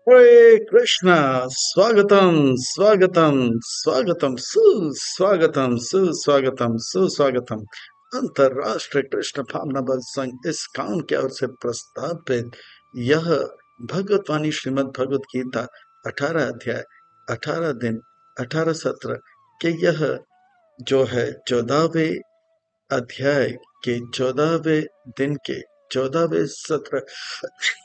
हरे कृष्णा। स्वागतम स्वागतम स्वागतम सुस्वागतम सुस्वागतम सुस्वागतम। अंतरराष्ट्रीय कृष्ण भावनाबल संघ इस काम की ओर से प्रस्तावित यह भगवत वाणी श्रीमद् भगवत गीता 18 अध्याय 18 दिन 18 सत्र के यह जो है 14वें अध्याय के 14वें दिन के 14वें सत्र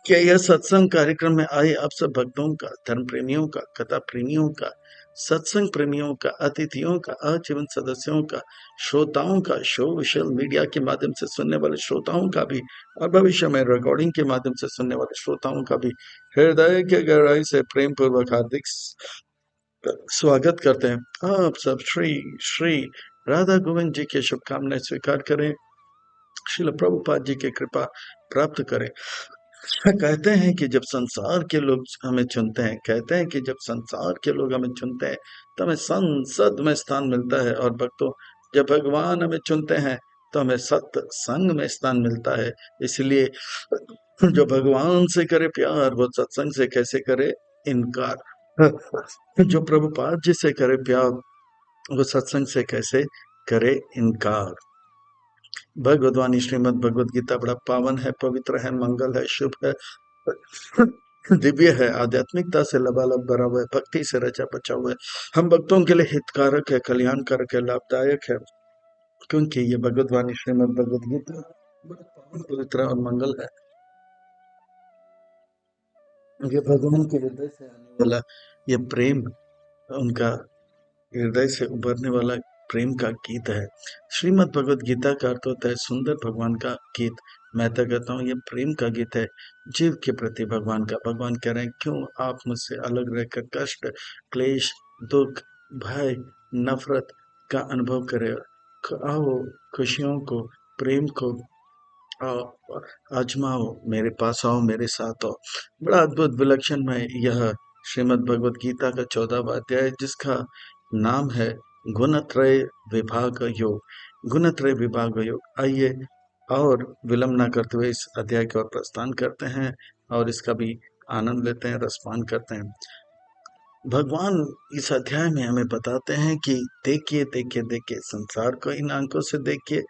के यह सत्संग कार्यक्रम में आए आप सब भक्तों का, धर्म प्रेमियों का, कथा प्रेमियों का, सत्संग प्रेमियों का, अतिथियों का, आजीवन सदस्यों का, श्रोताओं का, सोशल मीडिया के माध्यम से सुनने वाले श्रोताओं का भी और भविष्य में रिकॉर्डिंग के माध्यम से सुनने वाले श्रोताओं का भी हृदय के गहराई से प्रेम पूर्वक हार्दिक स्वागत करते हैं। आप सब श्री श्री राधा गोविंद जी के शुभकामनाएं स्वीकार करें, श्रील प्रभुपाद जी की कृपा प्राप्त करें। कहते हैं कि जब संसार के लोग हमें चुनते हैं, कहते हैं कि जब संसार के लोग हमें चुनते हैं तो हमें संसद में स्थान मिलता है, और भक्तों जब भगवान हमें चुनते हैं तो हमें सत्संग में स्थान मिलता है। इसलिए जो भगवान से करे प्यार वो सत्संग से कैसे करे इनकार, जो प्रभुपाद जी से करे प्यार वो सत्संग से कैसे करे इनकार। भगवद्वाणी श्रीमद् भगवद गीता बड़ा पावन है, पवित्र है, मंगल है, शुभ है, दिव्य है, आध्यात्मिकता से लबालब भरा हुआ है, भक्ति से रचा बचा हुआ है, हम भक्तों के लिए हितकारक है, कल्याणकारक है, लाभदायक है, क्योंकि ये भगवद्वाणी श्रीमद् भगवद गीता बड़ा पावन पवित्र और मंगल है। ये भगवान के हृदय से आने वाला ये प्रेम, उनका हृदय से उभरने वाला प्रेम का गीत है। श्रीमद् भगवद गीता का अर्थ होता है सुंदर भगवान का गीत। मैं तो कहता हूँ ये प्रेम का गीत है जीव के प्रति भगवान का। भगवान कह रहे हैं क्यों आप मुझसे अलग रहकर कष्ट, क्लेश, दुख, भय, नफरत का अनुभव करे। आओ खुशियों को, प्रेम को आओ, आजमाओ, मेरे पास आओ, मेरे साथ आओ। बड़ा अद्भुत विलक्षण में यह श्रीमद् भगवद गीता का 14वां अध्याय, जिसका नाम है गुणत्रय विभाग योग। गुणत्रय विभाग योग। आइए और विलंब न करते हुए इस अध्याय की ओर प्रस्थान करते हैं और इसका भी आनंद लेते हैं, रसपान करते हैं। भगवान इस अध्याय में हमें बताते हैं कि देखिए देखिए देखिए, संसार को इन आंखों से देखिए,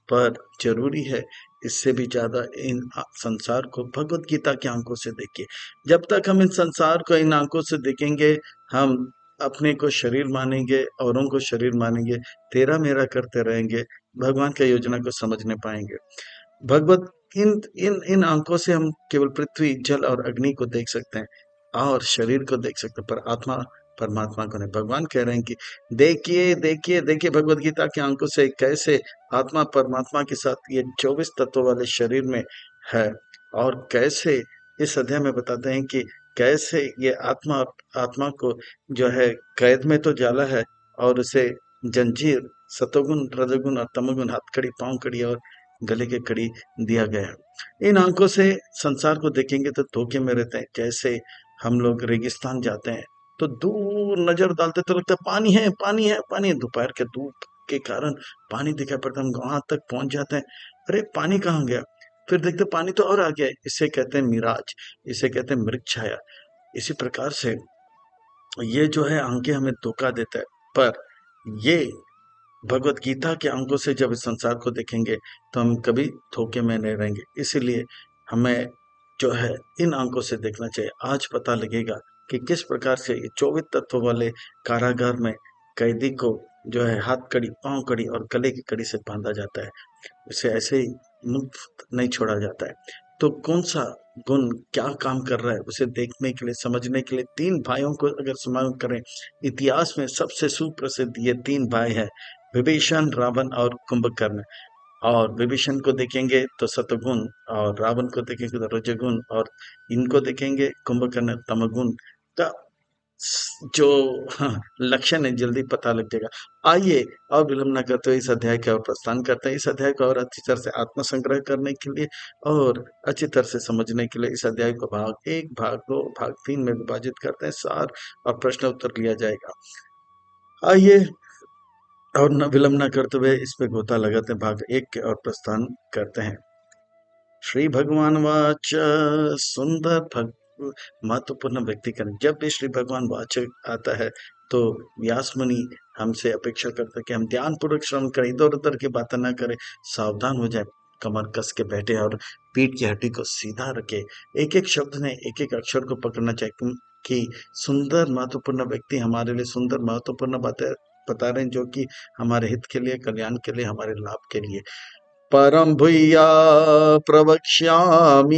पर जरूरी है इससे भी ज्यादा इन संसार को भगवत गीता की आंखों से देखिए। जब तक हम इन संसार को इन आंखों से देखेंगे, हम अपने को शरीर मानेंगे, औरों को शरीर मानेंगे, तेरा मेरा करते रहेंगे, भगवान की योजना को समझ नहीं पाएंगे। भगवत इन इन इन आंखों से हम केवल पृथ्वी, जल और अग्नि को देख सकते हैं और शरीर को देख सकते हैं, पर आत्मा परमात्मा को नहीं। भगवान कह रहे हैं कि देखिए देखिए देखिए भगवत गीता की आंखों से कैसे आत्मा परमात्मा के साथ ये 24 तत्वों वाले शरीर में है, और कैसे इस अध्याय में बताते हैं कि कैसे ये आत्मा आत्मा को जो है कैद में तो जाला है, और उसे जंजीर, सतोगुण, रजोगुण और तमोगुण, हथकड़ी, पांव कड़ी और गले के कड़ी दिया गया है। इन आंखों से संसार को देखेंगे तो धोखे में रहते हैं। जैसे हम लोग रेगिस्तान जाते हैं तो दूर नजर डालते तो लगता है पानी है, पानी है, पानी है। दोपहर के धूप के कारण पानी दिखाई पड़ता है, हम वहां तक पहुंच जाते हैं, अरे पानी कहाँ गया? फिर देखते पानी तो और आ गया है। इसे कहते हैं मिराज, इसे कहते हैं मृग छाया। इसी प्रकार से ये जो है आंखें हमें धोखा देता है, पर ये भगवत गीता के अंकों से जब इस संसार को देखेंगे तो हम कभी धोखे में नहीं रहेंगे। इसीलिए हमें जो है इन अंकों से देखना चाहिए। आज पता लगेगा कि किस प्रकार से ये 24 तत्व वाले कारागार में कैदी को जो है हाथ कड़ी, पांव कड़ी और गले की कड़ी से बांधा जाता है। उसे ऐसे ही मुक्त नहीं छोड़ा जाता है। तो कौन सा गुण क्या काम कर रहा है उसे देखने के लिए, समझने के लिए तीन भाइयों को अगर समावेश करें, इतिहास में सबसे सुप्रसिद्ध ये तीन भाई हैं, विभीषण, रावण और कुंभकर्ण। और विभीषण को देखेंगे तो सतगुण, और रावण को देखेंगे तो रजोगुण, और इनको देखेंगे कुंभकर्ण तमगुण का जो हाँ, लक्षण है जल्दी पता लग जाएगा। आइए और विलंब न करते हुए इस अध्याय का और प्रस्थान करते हैं। इस अध्याय को और अच्छी तरह से आत्मसंग्रह करने के लिए और अच्छी तरह से समझने के लिए इस अध्याय को भाग एक, भाग दो, भाग तीन में विभाजित करते हैं। सार और प्रश्न उत्तर लिया जाएगा। आइए और न विलंब न करते हुए इस पे गोता लगाते हैं, भाग एक के और प्रस्थान करते हैं। श्री भगवान वाच सुंदर महत्वपूर्ण व्यक्ति का नहीं। जब भी श्री भगवान वाचक आता है तो व्यास मुनि हमसे अपेक्षा करते हैं कि हम ध्यान पूर्वक श्रवण करें, इधर उधर की बातें ना करें, सावधान हो जाए, कमर कस के बैठे और पीठ की हड्डी को सीधा रखे, एक एक शब्द ने एक एक अक्षर को पकड़ना चाहिए कि सुंदर महत्वपूर्ण व्यक्ति हमारे लिए सुंदर महत्वपूर्ण बातें बता रहे हैं, जो कि हमारे हित के लिए, कल्याण के लिए, हमारे लाभ के लिए। परम भूया प्रवक्ष्यामि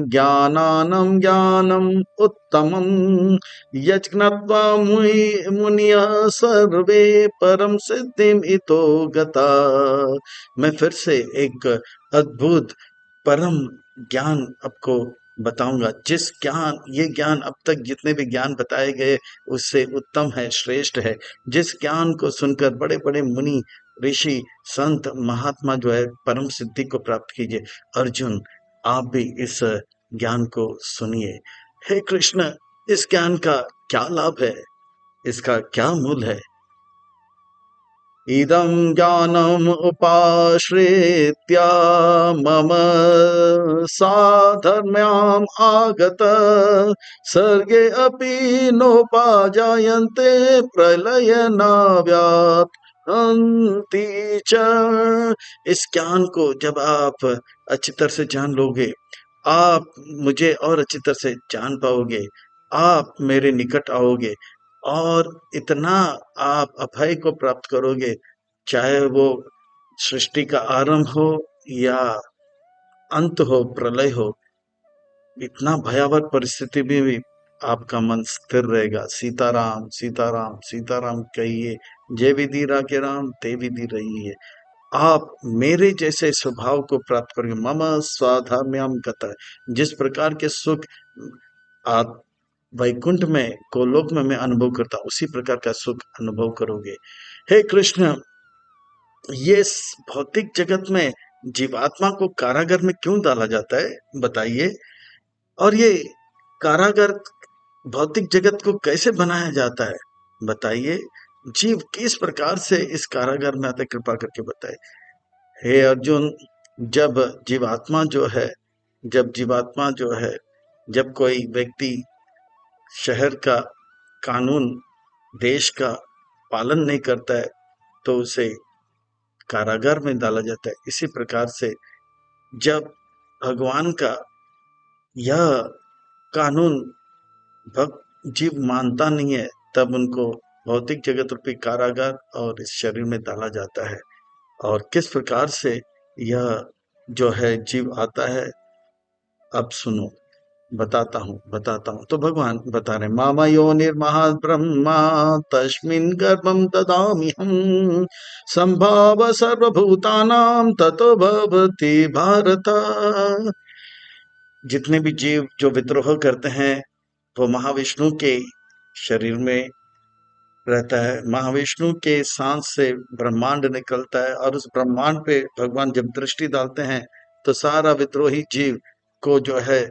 ज्ञानानं ज्ञानम् उत्तमम् यज्ञत्वा मुनियः सर्वे परम सिद्धिम इतो गता। मैं फिर से एक अद्भुत परम ज्ञान आपको बताऊंगा, जिस ज्ञान, ये ज्ञान अब तक जितने भी ज्ञान बताए गए उससे उत्तम है, श्रेष्ठ है, जिस ज्ञान को सुनकर बड़े बड़े मुनि, ऋषि, संत, महात्मा जो है परम सिद्धि को प्राप्त कीजिए। अर्जुन, आप भी इस ज्ञान को सुनिए। हे कृष्ण, इस ज्ञान का क्या लाभ है, इसका क्या मूल है? इदं ज्ञानम् उपाश्रित्य मम साधर्म्याम् आगत सर्गे अपि नोपाजायन्ते प्रलय नाव्यात् हन्ति च। इस ज्ञान को जब आप अच्छी तरह से जान लोगे, आप मुझे और अच्छी तरह से जान पाओगे, आप मेरे निकट आओगे और इतना आप अभय को प्राप्त करोगे, चाहे वो सृष्टि का आरंभ हो या अंत हो, प्रलय हो, इतना भयावह परिस्थिति में भी आपका मन स्थिर रहेगा। सीताराम सीताराम सीताराम कहिए, जय विधि राके राम ते विधि रही है। आप मेरे जैसे स्वभाव को प्राप्त करोगे। मम स्वाधाम्याम गतः, जिस प्रकार के सुख आप वैकुंठ में, गोलोक में मैं अनुभव करता हूं, उसी प्रकार का सुख अनुभव करोगे। हे कृष्ण, ये भौतिक जगत में जीवात्मा को कारागार में क्यों डाला जाता है, बताइए? और ये कारागार भौतिक जगत को कैसे बनाया जाता है, बताइए? जीव किस प्रकार से इस कारागार में आते, कृपा करके बताए। हे अर्जुन, जब जीवात्मा जो है, जब जीवात्मा जो है, जब कोई व्यक्ति शहर का कानून, देश का पालन नहीं करता है तो उसे कारागार में डाला जाता है। इसी प्रकार से जब भगवान का यह कानून जीव मानता नहीं है, तब उनको भौतिक जगत रूपी कारागार और इस शरीर में डाला जाता है। और किस प्रकार से यह जो है जीव आता है, अब सुनो, बताता हूँ। तो भगवान बता रहे, मामा योनिर्महद् ब्रह्मा तस्मिन् गर्भं ददामि हम संभाव सर्वभूतानां ततो भवति भारत। जितने भी जीव जो विद्रोह करते हैं वो महाविष्णु के शरीर में रहता है। महाविष्णु के सांस से ब्रह्मांड निकलता है और उस ब्रह्मांड पे भगवान जब दृष्टि डालते हैं तो सारा विद्रोही जीव को जो है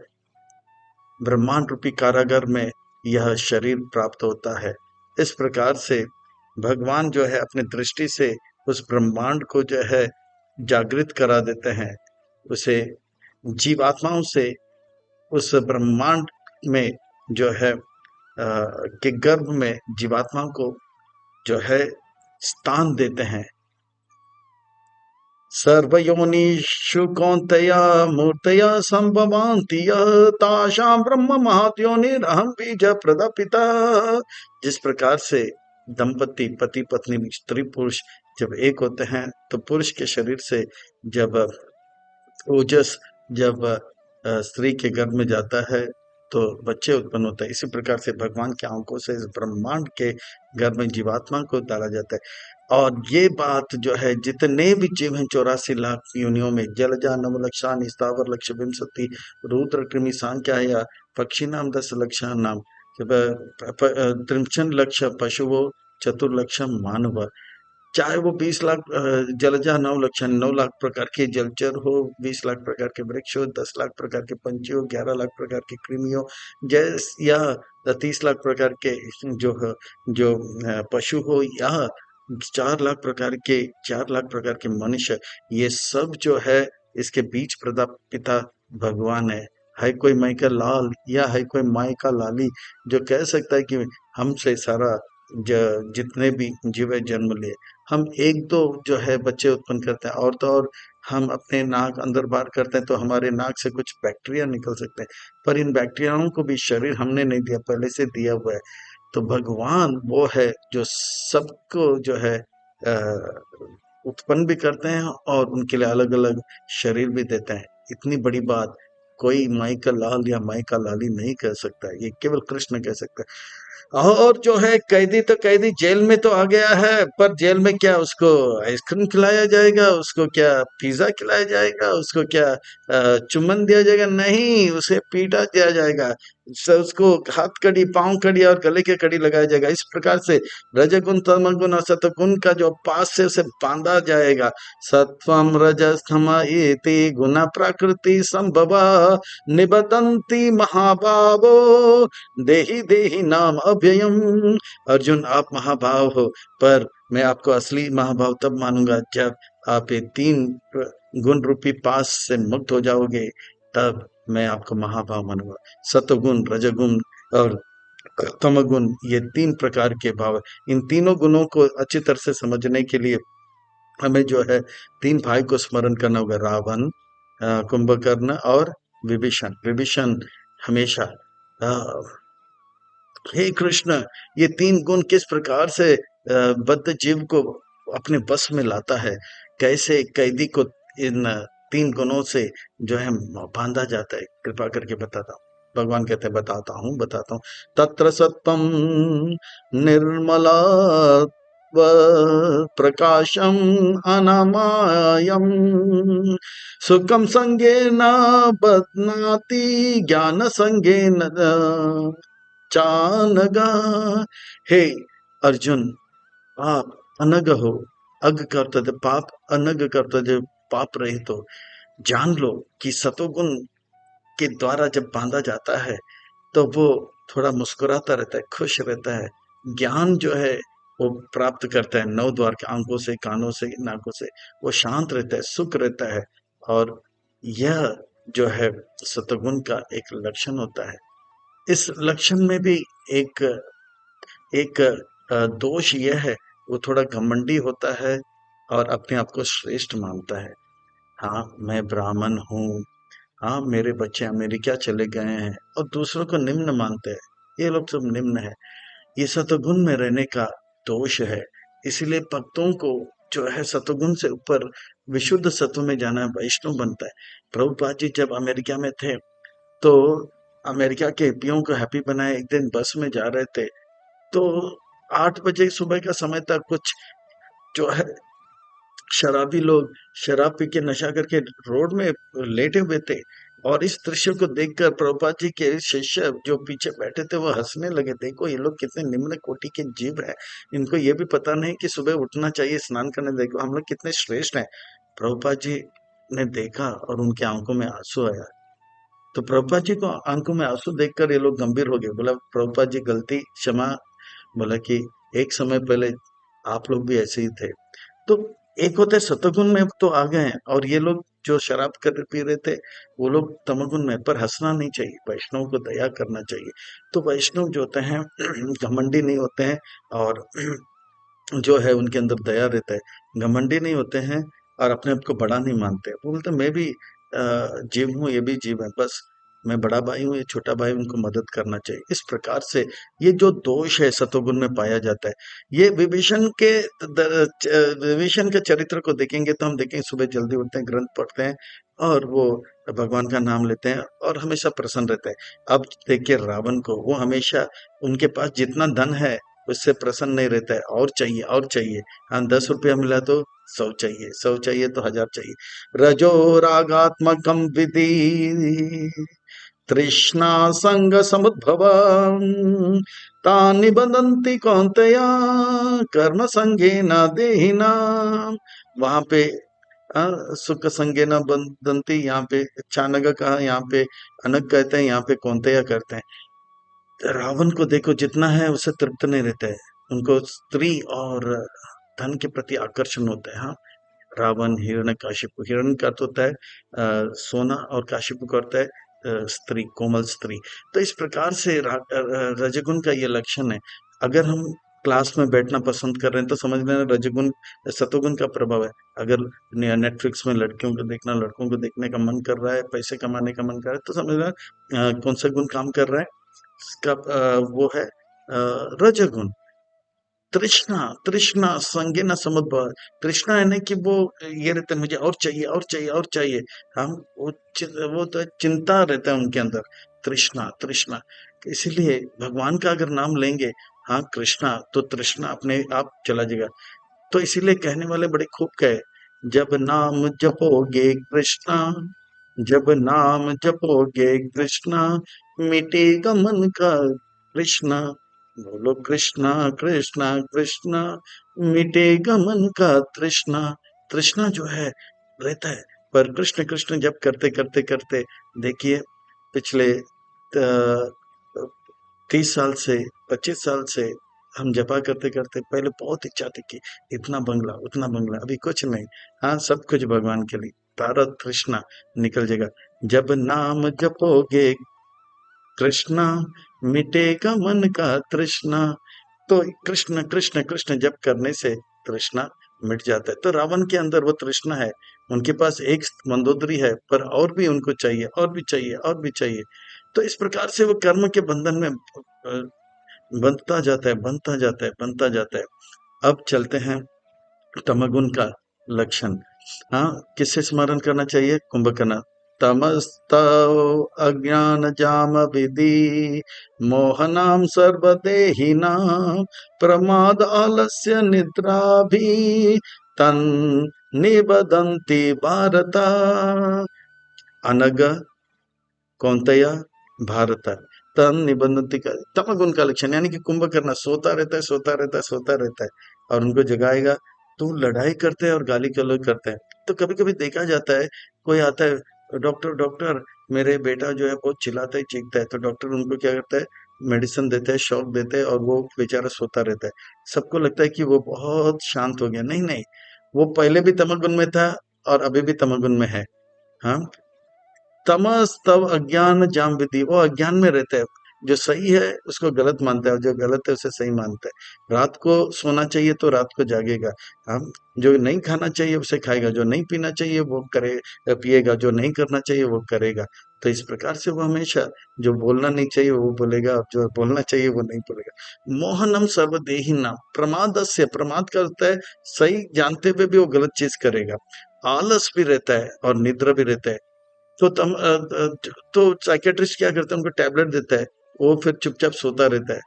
ब्रह्मांड रूपी कारागार में यह शरीर प्राप्त होता है। इस प्रकार से भगवान जो है अपनी दृष्टि से उस ब्रह्मांड को जो है जागृत करा देते हैं, उसे जीवात्माओं से उस ब्रह्मांड में जो है के गर्भ में जीवात्माओं को जो है स्थान देते हैं। सर्वयोनिषु कौन्तेय मूर्तया संभवान्ति तासां ब्रह्म महद्योनिरहं बीजप्रदः पिता। जिस प्रकार से दंपति, पति पत्नी, स्त्री पुरुष जब एक होते हैं तो पुरुष के शरीर से जब ओजस जब स्त्री के गर्भ में जाता है तो बच्चे उत्पन्न होते हैं। इसी प्रकार से भगवान की आंखों से इस ब्रह्मांड के गर्भ में जीवात्मा को डाला जाता है। और ये बात जो है, जितने भी जीव हैं 84 लाख योनियों में, जलजा नवलक्षान स्थावर लक्ष विंशति रुद्र कृमि सांख्या या पक्षी नाम 10 लक्षान नाम त्रिंशन लक्ष पशुओं चतुर्लक्षम मानव। चाहे वो 20 लाख जलजा, 9 लाख प्रकार के जलचर हो, 20 लाख प्रकार के वृक्ष हो, 10 लाख प्रकार के पंछी हो, 11 लाख प्रकार के कृमि हो, या 30 लाख प्रकार के जो पशु हो, या 4 लाख प्रकार के मनुष्य, ये सब जो है इसके बीच प्रदा पिता भगवान है। है कोई माई का लाल या है कोई माई का लाली जो कह सकता है कि हमसे सारा जितने भी जीव है जन्म लिए, हम एक दो जो है बच्चे उत्पन्न करते हैं, और तो और हम अपने नाक अंदर बाहर करते हैं तो हमारे नाक से कुछ बैक्टीरिया निकल सकते हैं, पर इन बैक्टीरियाओं को भी शरीर हमने नहीं दिया, पहले से दिया हुआ है। तो भगवान वो है जो सबको जो है उत्पन्न भी करते हैं और उनके लिए अलग अलग शरीर भी देते हैं। इतनी बड़ी बात कोई माई का लाल या माई का लाली नहीं कह सकता है, ये केवल कृष्ण कह सकता है। और जो है कैदी, तो कैदी जेल में तो आ गया है, पर जेल में क्या उसको आइसक्रीम खिलाया जाएगा, उसको क्या पिज्जा खिलाया जाएगा, उसको क्या चुम्बन दिया जाएगा? नहीं, उसे पीटा दिया जाएगा, उसको हाथ कड़ी, पांव कड़ी और गले के कड़ी लगाया जाएगा। इस प्रकार से रजगुण, तमगुण और सतगुण का जो पास से उसे बांधा जाएगा। सत्वम रजस्तम इति गुण प्रकृति संभवा निबदंती महाभावो देहि देहि नाम अव्ययम। अर्जुन, आप महाभाव हो, पर मैं आपको असली महाभाव तब मानूंगा जब आप ये तीन गुण रूपी पास से मुक्त हो जाओगे, तब मैं आपको महाभाव मानूंगा। सतगुण, रजगुण और तमगुण, ये तीन प्रकार के भाव है। इन तीनों गुणों को अच्छी तरह से समझने के लिए हमें जो है तीन भाई को स्मरण करना होगा, रावण, कुंभकर्ण और विभीषण। विभीषण हमेशा हे कृष्ण, ये तीन गुण किस प्रकार से बद्ध जीव को अपने बस में लाता है, कैसे कैदी को इन तीन गुणों से जो है बांधा जाता है, कृपा करके बताता हूँ। भगवान कहते हैं बताता हूँ। तत्र सत्वम निर्मला प्रकाशम अनामायम सुखम संगेन बध्नाति ज्ञान संगेन चानगा। हे अर्जुन, आप अनग हो। अग करते थे पाप, अनग करते थे पाप रहित हो। जान लो कि सतोगुण के द्वारा जब बांधा जाता है तो वो थोड़ा मुस्कुराता रहता है, खुश रहता है, ज्ञान जो है वो प्राप्त करता है, नौ द्वार के आंखों से, कानों से, नाकों से, वो शांत रहता है, सुख रहता है। और यह जो है सतोगुण का एक लक्षण होता है। इस लक्षण में भी एक एक दोष यह है, वो थोड़ा घमंडी होता है और अपने आप को श्रेष्ठ मानता है। हाँ, मैं ब्राह्मण हूँ, हाँ मेरे बच्चे अमेरिका चले गए हैं, और दूसरों को निम्न मानते हैं। ये लोग सब निम्न है। ये सतोगुण में रहने का दोष है। इसीलिए भक्तों को जो है सतोगुण से ऊपर विशुद्ध सत्व में जाना है, वैष्णव बनता है। प्रभुपाद जी जब अमेरिका में थे तो अमेरिका के हिप्पियों को हैप्पी बनाए, एक दिन बस में जा रहे थे तो 8 बजे सुबह का समय था, कुछ जो है शराबी लोग शराब पी के नशा करके रोड में लेटे हुए थे। और इस दृश्य को देखकर प्रभुपाद जी के शिष्य जो पीछे बैठे थे वो हंसने लगे, देखो ये लोग कितने निम्न कोटि के जीव हैं, इनको ये भी पता नहीं कि सुबह उठना चाहिए, स्नान करने, देखो हम लोग कितने श्रेष्ठ हैं। प्रभुपाद जी ने देखा और उनके आंखों में आंसू आया। तो प्रभुपाद जी को आंखों में आंसू देखकर ये लोग गंभीर हो गए। बोला प्रभुपाद जी गलती क्षमा। बोला कि एक समय पहले आप लोग भी ऐसे ही थे। तो एक होता है सतगुण में तो आ गए हैं, और ये लोग जो शराब कर पी रहे थे वो लोग तमगुण में। पर हंसना नहीं चाहिए, वैष्णव को दया करना चाहिए। तो वैष्णव जो होते हैं घमंडी नहीं होते हैं, और जो है उनके अंदर दया रहता है, घमंडी नहीं होते हैं, और अपने आप को बड़ा नहीं मानते। वो बोलते मैं भी जीव हूँ, ये भी जीव है, बस मैं बड़ा भाई हूँ, ये छोटा भाई, उनको मदद करना चाहिए। इस प्रकार से ये जो दोष है सतोगुण में पाया जाता है। ये विभीषण के चरित्र को देखेंगे तो हम देखेंगे सुबह जल्दी उठते हैं, ग्रंथ पढ़ते हैं, और वो भगवान का नाम लेते हैं और हमेशा प्रसन्न रहते हैं। अब देखिए रावण को, वो हमेशा उनके पास जितना धन है उससे प्रसन्न नहीं रहता है, और चाहिए और चाहिए। हाँ, 10 रुपया मिला तो 100 चाहिए, 100 चाहिए तो 1000 चाहिए। रजो रागात्मकम विधि तृष्णा संग समुद्भवम् तानि बदन्ति कौन्तेय कर्म संगेन देहिनाम्। वहां पे सुख संगेन बदन्ति, यहाँ पे चाणक कहा, यहाँ पे अनग कहते हैं, यहाँ पे कौन्तेय करते हैं। रावण को देखो, जितना है उससे तृप्त नहीं रहता है, उनको स्त्री और धन के प्रति आकर्षण होता है। हाँ, रावण, हिरण्यकशिपु, हिरण्य का अर्थ होता है सोना, और काशिपु का अर्थ है स्त्री, कोमल स्त्री। तो इस प्रकार से रजोगुण का ये लक्षण है। अगर हम क्लास में बैठना पसंद कर रहे हैं तो समझ लेना रजोगुण सतोगुण का प्रभाव है। अगर नेटफ्लिक्स में लड़कियों को देखना, लड़कों को देखने का मन कर रहा है, पैसे कमाने का मन कर रहा है, तो समझ लेना कौन सा गुण काम कर रहा है, इसका वो है रजोगुण। तृष्णा, तृष्णा संगे न समुद्भव। तृष्णा है ना कि वो ये रहता है मुझे और चाहिए और चाहिए और चाहिए। हम वो तो चिंता रहता है उनके अंदर। तृष्णा, तृष्णा। इसीलिए भगवान का अगर नाम लेंगे, हाँ कृष्णा, तो तृष्णा अपने आप चला जाएगा। तो इसीलिए कहने वाले बड़े खूब कहे, जब नाम जपोगे कृष्णा, जब नाम जपोगे कृष्णा, मिटेगा मन का कृष्णा। बोलो कृष्णा कृष्णा कृष्णा, मिटेगा मन का तृष्णा। तृष्णा जो है रहता है, पर कृष्ण कृष्ण जब करते करते करते देखिए पिछले 30 साल से 25 साल से हम जपा करते करते पहले बहुत इच्छा थी कि इतना बंगला उतना बंगला, अभी कुछ नहीं। हाँ सब कुछ भगवान के लिए, तारा तृष्णा निकल जाएगा। जब नाम जपोगे कृष्णा, मिटेगा मन का तृष्णा। तो कृष्ण कृष्ण कृष्ण जप करने से तृष्णा मिट जाता है। तो रावण के अंदर वो तृष्णा है, उनके पास एक मंदोदरी है, पर और भी उनको चाहिए और भी चाहिए और भी चाहिए। तो इस प्रकार से वो कर्म के बंधन में बनता जाता है, बनता जाता है, बनता जाता है। अब चलते हैं तमोगुण का लक्षण। हाँ, किससे स्मरण करना चाहिए? कुंभकर्ण। तमस्तौ अज्ञान जाम विधि, मोहनाम सर्वदेहिनां, प्रमाद आलस्य निद्रा भी, तन निबदन्ति भारत। अनग कौंतया भारत, तन निबंधति का तमगुण का लक्षण, यानी कि कुंभकर्ण सोता रहता है, सोता रहता है, सोता रहता है, और उनको जगाएगा तो लड़ाई करते हैं और गाली गलौज करते हैं। तो कभी कभी देखा जाता है, कोई आता है, डॉक्टर डॉक्टर मेरे बेटा जो है बहुत चिल्लाता है चीखता है, तो डॉक्टर उनको क्या करता है, मेडिसिन देते हैं, शॉक देते हैं, और वो बेचारा सोता रहता है। सबको लगता है कि वो बहुत शांत हो गया, नहीं नहीं, वो पहले भी तमगुण में था और अभी भी तमगुण में है। हाँ, तमस तव अज्ञान जाम विधि, वो अज्ञान में रहता है, जो सही है उसको गलत मानता है और जो गलत है उसे सही मानता है। रात को सोना चाहिए तो रात को जागेगा। हम जो नहीं खाना चाहिए उसे खाएगा, जो नहीं पीना चाहिए वो करे पिएगा, जो नहीं करना चाहिए वो करेगा। तो इस प्रकार से वो हमेशा जो बोलना नहीं चाहिए वो बोलेगा और जो बोलना चाहिए वो नहीं बोलेगा। मोहनम सर्वदेही नाम प्रमादस्य, प्रमाद का होता है सही जानते हुए भी वो गलत चीज करेगा। आलस भी रहता है और निद्रा भी रहता है। तो तो साइकियाट्रिस्ट क्या करता है, उनको टैबलेट देता है, वो फिर चुपचाप सोता रहता है।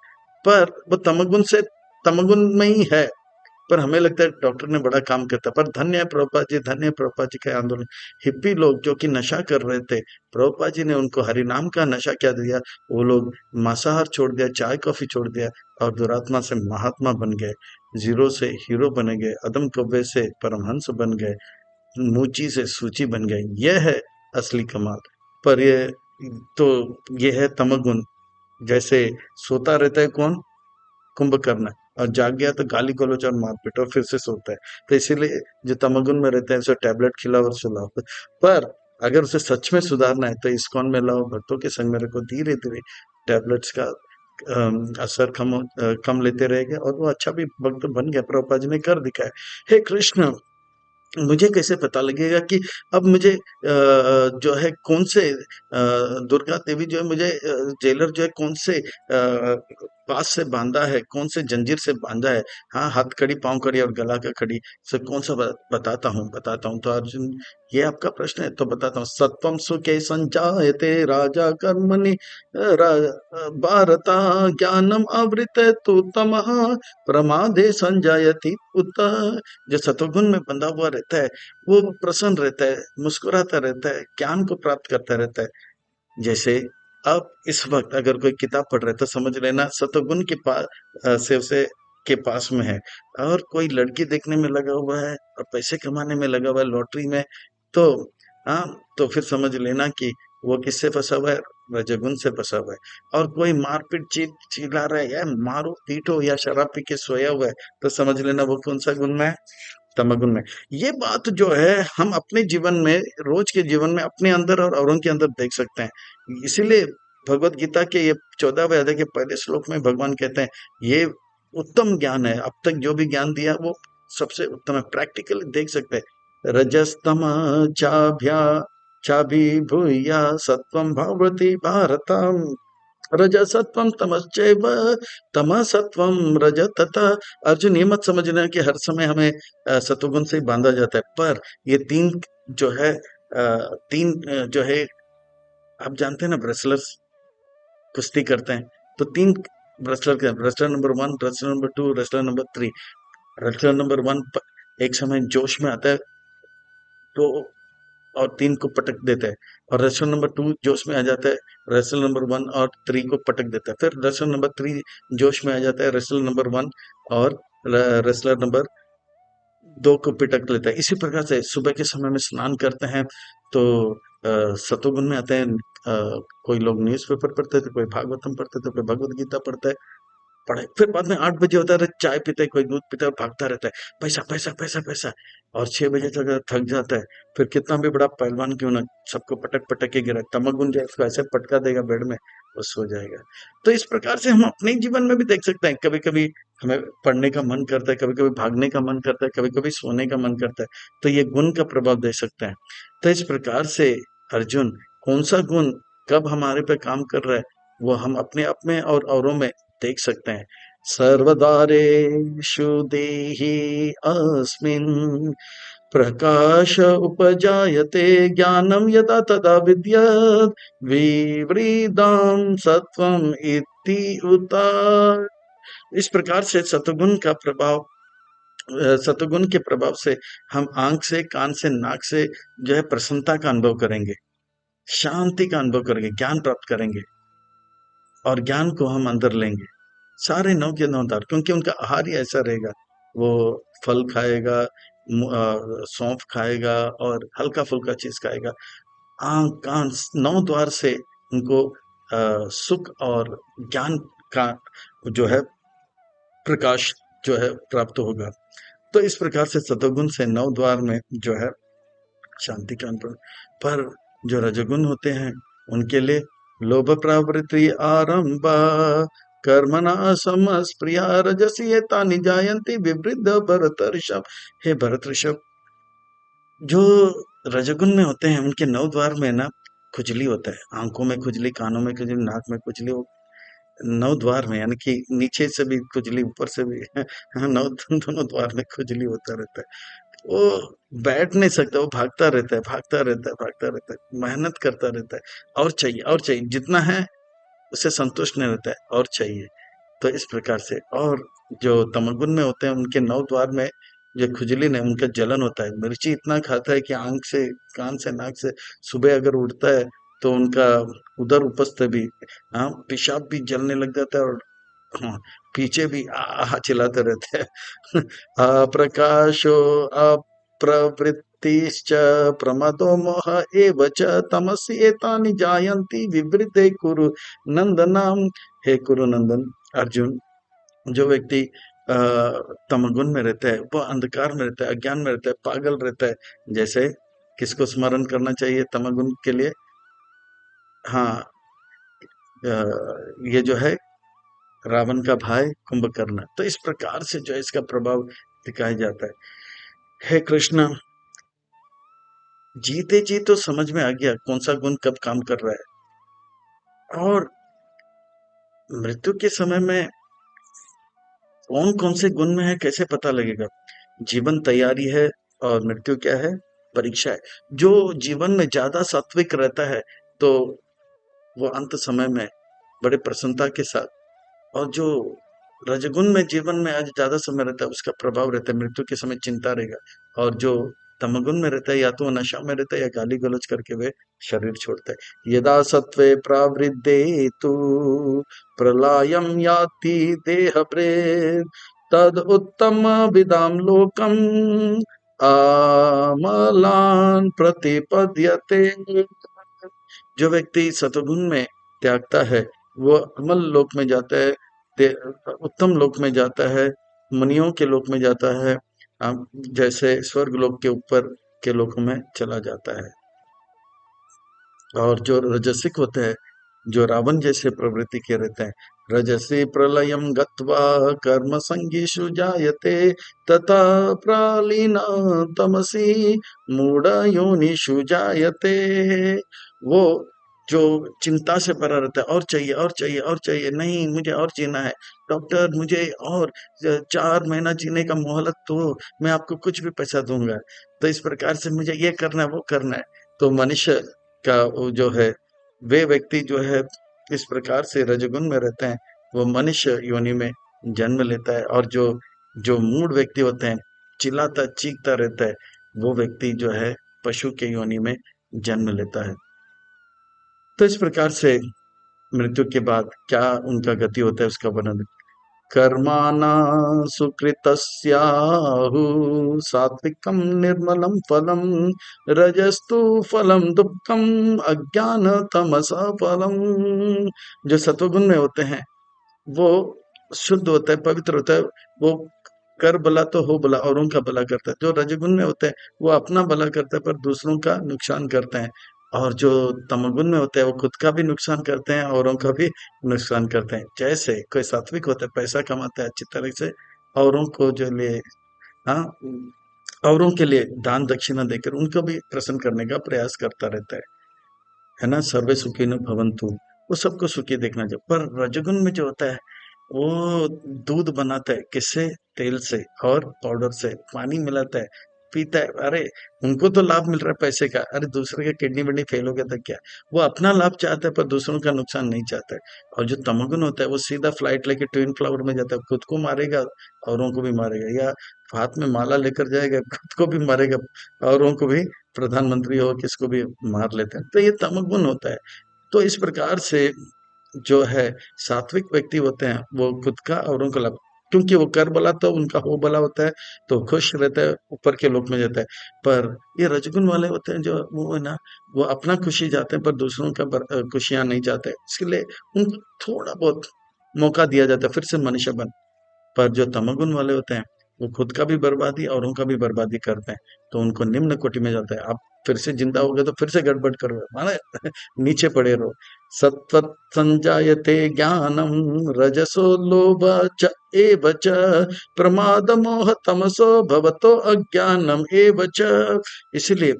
पर वो तमगुन में ही है। पर हमें लगता है डॉक्टर ने बड़ा काम करता है। पर धन्य है प्रभुपाद जी, धन्य है प्रभुपाद जी का आंदोलन। हिप्पी लोग जो कि नशा कर रहे थे, प्रभुपाद जी ने उनको हरि नाम का नशा क्या दिया। वो लोग मांसाहार छोड़ दिया, चाय कॉफी छोड़ दिया, और दुरात्मा से महात्मा बन गए, जीरो से हीरो बन गए, अदम कव्वे से परमहंस बन गए, मूची से सूची बन गई। यह है असली कमाल। पर तो ये है तमगुण। जैसे सोता रहता है कौन? कुंभकर्ण, और जाग गया तो गाली गलौज और मारपीट, और फिर से सोता है। तो इसीलिए जो तमगुण में रहते हैं उसे टैबलेट खिलाओ और सुलाओ। पर अगर उसे सच में सुधारना है तो इस्कॉन में लाओ, भक्तों के संग में रखो, धीरे धीरे टैबलेट्स का असर कम लेते रहेंगे और वो अच्छा भी भक्त बन गया। प्रभुपाद जी ने कर दिखाया। हे कृष्ण, मुझे कैसे पता लगेगा कि अब मुझे जो है कौन से दुर्गा देवी जो है मुझे जेलर जो है कौन से पास से बांधा है, कौन से जंजीर से बांधा है। हाँ, हाथ कड़ी, पांव कड़ी और गला का कड़ी से कौन सा बताता हूँ, बताता हूँ। तो अर्जुन, ये आपका प्रश्न है तो बताता हूँ। सत्वम सुखे संजायते राजा कर्मणि भारता, ज्ञानम आवृत तु तमः, प्रमादे संजायति उत। जो सतोगुण में बंधा हुआ रहता है वो प्रसन्न रहता है, मुस्कुराता रहता है, ज्ञान को प्राप्त करता रहता है। जैसे अब इस वक्त अगर कोई किताब पढ़ रहा है तो समझ लेना सतोगुण के पास से उसे के पास में है। और कोई लड़की देखने में लगा हुआ है और पैसे कमाने में लगा हुआ है, लॉटरी में, तो हाँ, तो फिर समझ लेना कि वो किससे फंसा हुआ है, रजोगुण से फंसा हुआ है। और कोई मारपीट चिल्ला रहा है, या मारो पीटो, या शराब पी के सोया हुआ है, तो समझ लेना वो कौन सा गुण में है, तमोगुण में। ये बात जो है हम अपने जीवन में, रोज के जीवन में अपने अंदर और औरों के अंदर देख सकते हैं। इसीलिए भगवत गीता के ये 14वें अध्याय के पहले श्लोक में भगवान कहते हैं ये उत्तम ज्ञान है, अब तक जो भी ज्ञान दिया वो सबसे उत्तम है। प्रैक्टिकली देख सकते हैं, रजस्तम चाभ्या चाभिभूया सत्वं भवति भारतम, रजसत्वम तमश्चैव तमसत्वम रजतता। अर्जुन ये मत समझना कि हर समय हमें सतोगुण से ही बांधा जाता है, पर ये तीन जो है जो है, आप जानते हैं ना, रेसलर्स कुश्ती करते हैं, तो तीन रेसलर के, wrestler number 1, wrestler number 2, wrestler number 3। Wrestler number 1 एक समय जोश में आता है तो और 3 को पटक देता है, और रेसलर नंबर 2 जोश में आ जाता है, रेसलर नंबर 1 और 3 को पटक देता है। फिर रेसलर नंबर 3 जोश में आ जाता है, रेसलर नंबर 1 और रेसलर नंबर 2 को पिटक लेता है। इसी प्रकार से सुबह के समय में स्नान करते हैं तो सतोगुण में आते हैं। कोई लोग न्यूज़पेपर पढ़ते थे, कोई भागवतम पढ़ते थे, कोई भगवत गीता पढ़ता है, पढ़े। फिर बाद में 8 बजे होता है, चाय पीता है, कोई दूध पीता है और भागता रहता है, पैसा पैसा पैसा पैसा। और 6 बजे तक अगर थक जाता है, फिर कितना भी बड़ा पहलवान क्यों ना, सबको पटक पटक के गिरा, तमगुण जो है उसको ऐसे पटका देगा बेड में, वो सो जाएगा। तो इस प्रकार से हम अपने जीवन में भी देख सकते हैं, कभी कभी हमें पढ़ने का मन करता है, कभी कभी भागने का मन करता है, कभी कभी सोने का मन करता है, तो ये गुण का प्रभाव दे सकते हैं। तो इस प्रकार से अर्जुन, कौन सा गुण कब हमारे पे काम कर रहा है वो हम अपने आप में और औरों में देख सकते हैं। सर्वदारेषु देहि अस्मिन् प्रकाश उपजायते ज्ञानं यदा तदा विद्यात् विवृद्धं सत्वम् इति उता। इस प्रकार से सतगुण का प्रभाव, सतगुण के प्रभाव से हम आंख से, कान से, नाक से जो है प्रसन्नता का अनुभव करेंगे, शांति का अनुभव करेंगे, ज्ञान प्राप्त करेंगे और ज्ञान को हम अंदर लेंगे। सारे 9 के 9 दार, क्योंकि उनका आहार ही ऐसा रहेगा। वो फल खाएगा, सौंफ खाएगा और हल्का-फुल्का चीज़ खाएगा। आँख, कान 9 द्वार से उनको सुख और ज्ञान का जो है प्रकाश जो है प्राप्त होगा। तो इस प्रकार से सतोगुण से 9 द्वार में जो है शांति का अनुभव। पर जो रजोगुण होते हैं उनके लिए लोभ प्रवृत्ति आरंभ कर्मणा समस्प्रिया रजसी एतानि जायन्ति विवृद्ध भरत ऋषभ। हे भरत ऋषभ, जो रजोगुण में होते हैं उनके 9 द्वार में ना खुजली होता है, आंखों में खुजली, कानों में खुजली, नाक में खुजली, 9 द्वार में, यानी कि नीचे से भी खुजली, ऊपर से भी 9 दोनों द्वार में खुजली होता रहता है। वो बैठ नहीं सकता, वो भागता रहता है, भागता रहता है, भागता रहता है, मेहनत करता रहता है, और चाहिए और चाहिए, जितना है उससे संतुष्ट नहीं रहता है, और चाहिए। तो इस प्रकार से, और जो तमोगुण में होते हैं उनके 9 द्वार में जो खुजली नहीं, उनका जलन होता है। मिर्ची इतना खाता है कि आंख से, कान से, नाक से सुबह अगर उठता है तो उनका उधर उपस्थ भी, हाँ, पेशाब भी जलने लग जाता है, और हाँ, पीछे भी आहा चिल्लाते रहते हैं। अप्रकाशो अप्रवृत्तिश्च प्रमदो मोह एव च तमसि एतानि जायन्ति विवृते कुरु नंदनम। हे कुरु नंदन अर्जुन, जो व्यक्ति तमगुण में रहता है वो अंधकार में रहता है, अज्ञान में रहता है, पागल रहता है। जैसे किसको स्मरण करना चाहिए तमगुण के लिए? हाँ, ये जो है रावण का भाई कुंभकर्ण। तो इस प्रकार से जो है इसका प्रभाव दिखाया जाता है। हे कृष्ण, जीते जी तो समझ में आ गया कौन सा गुण कब काम कर रहा है, और मृत्यु के समय में कौन कौन से गुण में है कैसे पता लगेगा? जीवन तैयारी है और मृत्यु क्या है? परीक्षा है। जो जीवन में ज्यादा सात्विक रहता है तो वो अंत समय में बड़े प्रसन्नता के साथ, और जो रजगुण में जीवन में आज ज्यादा समय रहता है उसका प्रभाव रहता है, मृत्यु के समय चिंता रहेगा। और जो तमगुण में रहता है या तो वो नशा में रहता है या गाली गलौज करके वे शरीर छोड़ता है। यदा सत्वे प्रवृद्धे तु प्रलयम याति देह प्रेत तद उत्तम विदाम लोकम आमलान प्रतिपद्यते। जो व्यक्ति सतगुण में त्यागता है वो अमल लोक में जाता है, उत्तम लोक में जाता है, मुनियों के लोक में जाता है, जैसे स्वर्ग लोक के ऊपर के लोकों में चला जाता है। और जो रजसिक होते हैं, जो रावण जैसे प्रवृत्ति के रहते हैं, रजसी प्रलयम गत्वा कर्म संगीषु जायते तथा प्रलीन तमसी मूढ़ योनिषु जायते। वो जो चिंता से भरा रहता है, और चाहिए और चाहिए और चाहिए, नहीं मुझे और जीना है, डॉक्टर मुझे और 4 महीना जीने का मोहलत दो, मैं आपको कुछ भी पैसा दूंगा। तो इस प्रकार से मुझे ये करना है वो करना है। तो मनुष्य का वो जो है, वे व्यक्ति जो है इस प्रकार से रजोगुण में रहते हैं, वो मनुष्य योनि में जन्म लेता है। और जो जो मूढ़ व्यक्ति होते हैं, चिल्लाता चीखता रहता है, वो व्यक्ति जो है पशु के योनि में जन्म लेता है। तो इस प्रकार से मृत्यु के बाद क्या उनका गति होता है उसका वर्णन। कर्माणा सुकृतस्याहु सात्विकं निर्मलं फलं रजस्तु फलं दुःखम अज्ञान तमसा फलम। जो सत्वगुण में होते हैं वो शुद्ध होता है, पवित्र होता है, वो कर भला तो हो भला, औरों का भला करता है। जो रजगुण में होते हैं वो अपना भला करता है पर दूसरों का नुकसान करते हैं। और जो तमगुण में होते हैं वो खुद का भी नुकसान करते हैं, औरों का भी नुकसान करते हैं। जैसे कोई सात्विक होता है, पैसा कमाता है अच्छी तरह से, औरों को जो लिए, हाँ, औरों के लिए दान दक्षिणा देकर उनको भी प्रसन्न करने का प्रयास करता रहता है ना। सर्वे सुखी न भवंतु, वो सबको सुखी देखना चाहिए। पर रजोगुण में जो होता है वो दूध बनाता है, किससे? तेल से और पाउडर से, पानी मिलाता है, पीता है। अरे उनको तो लाभ मिल रहा है पैसे का, अरे दूसरे के किडनी विडनी फेल हो गया तो क्या। वो अपना लाभ चाहता है पर दूसरों का नुकसान नहीं चाहता है। और जो तमोगुण होता है वो सीधा फ्लाइट लेके ट्विन फ्लावर में जाता है, खुद को मारेगा, औरों को भी मारेगा। या हाथ में माला लेकर जाएगा, खुद को भी मारेगा, औरों को भी, प्रधानमंत्री हो किसको भी मार लेते हैं। तो ये तमोगुण होता है। तो इस प्रकार से जो है सात्विक व्यक्ति होते हैं वो खुद का औरों का लाभ, क्योंकि वो कर भला तो उनका हो भला होता है, तो खुश रहता है, ऊपर के लोक में जाता है। पर ये रजगुण वाले होते हैं जो वो है ना, वो अपना खुशी चाहते हैं पर दूसरों का खुशियां नहीं चाहते, इसके लिए उनको थोड़ा बहुत मौका दिया जाता है फिर से मनुष्य बन। पर जो तमोगुण वाले होते हैं वो खुद का भी बर्बादी औरों का भी बर्बादी करते हैं, तो उनको निम्न कोटि में जाता है। आप फिर से जिंदा हो गए तो फिर से गड़बड़ करो, माने नीचे पड़े रहो। सत्वत संजायते ज्ञानम रजसो लोभ च एव च प्रमाद मोह तमसो भवतो अज्ञानम एव च। इसलिए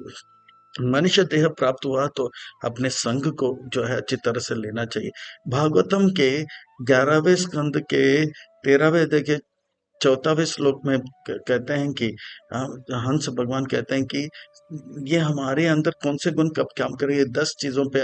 मनुष्य देह प्राप्त हुआ तो अपने संग को जो है अच्छी तरह से लेना चाहिए। भागवतम के 11वें स्कंद के 13वें देखिए 14वें श्लोक में कहते हैं कि हंस भगवान कहते हैं कि ये हमारे अंदर कौन से गुण कब काम करे, ये 10 चीजों पे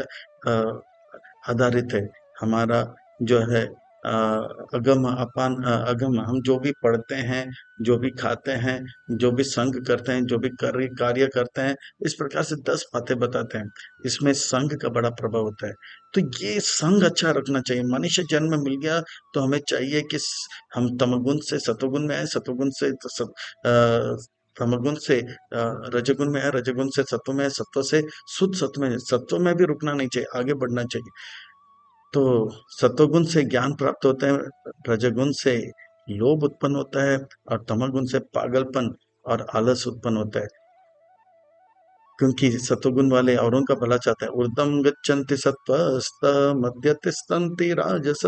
आधारित है। हमारा जो है अगम अपान अगम, हम जो भी पढ़ते हैं, जो भी खाते हैं, जो भी संग करते हैं, जो भी कार्य कार्य करते हैं, इस प्रकार से 10 बातें बताते हैं। इसमें संग का बड़ा प्रभाव होता है। तो ये संग अच्छा रखना चाहिए। मनुष्य जन्म मिल गया तो हमें चाहिए कि हम तमगुण से सतोगुण में आए, सतोगुण से तमगुण से रजगुण में है, रजगुण से सत्व में है, सत्व से शुद्ध सत्व में है। सत्व में भी रुकना नहीं चाहिए, आगे बढ़ना चाहिए। तो सत्वगुण से ज्ञान प्राप्त होते हैं, रजगुण से लोभ उत्पन्न होता है, और तमोगुण से पागलपन और आलस उत्पन्न होता है। क्योंकि सत्वगुण वाले औरों का भला चाहते हैं। ऊर्ध्वं गच्छन्ति सत्त्वस्त मध्य तिष्ठन्ति राजस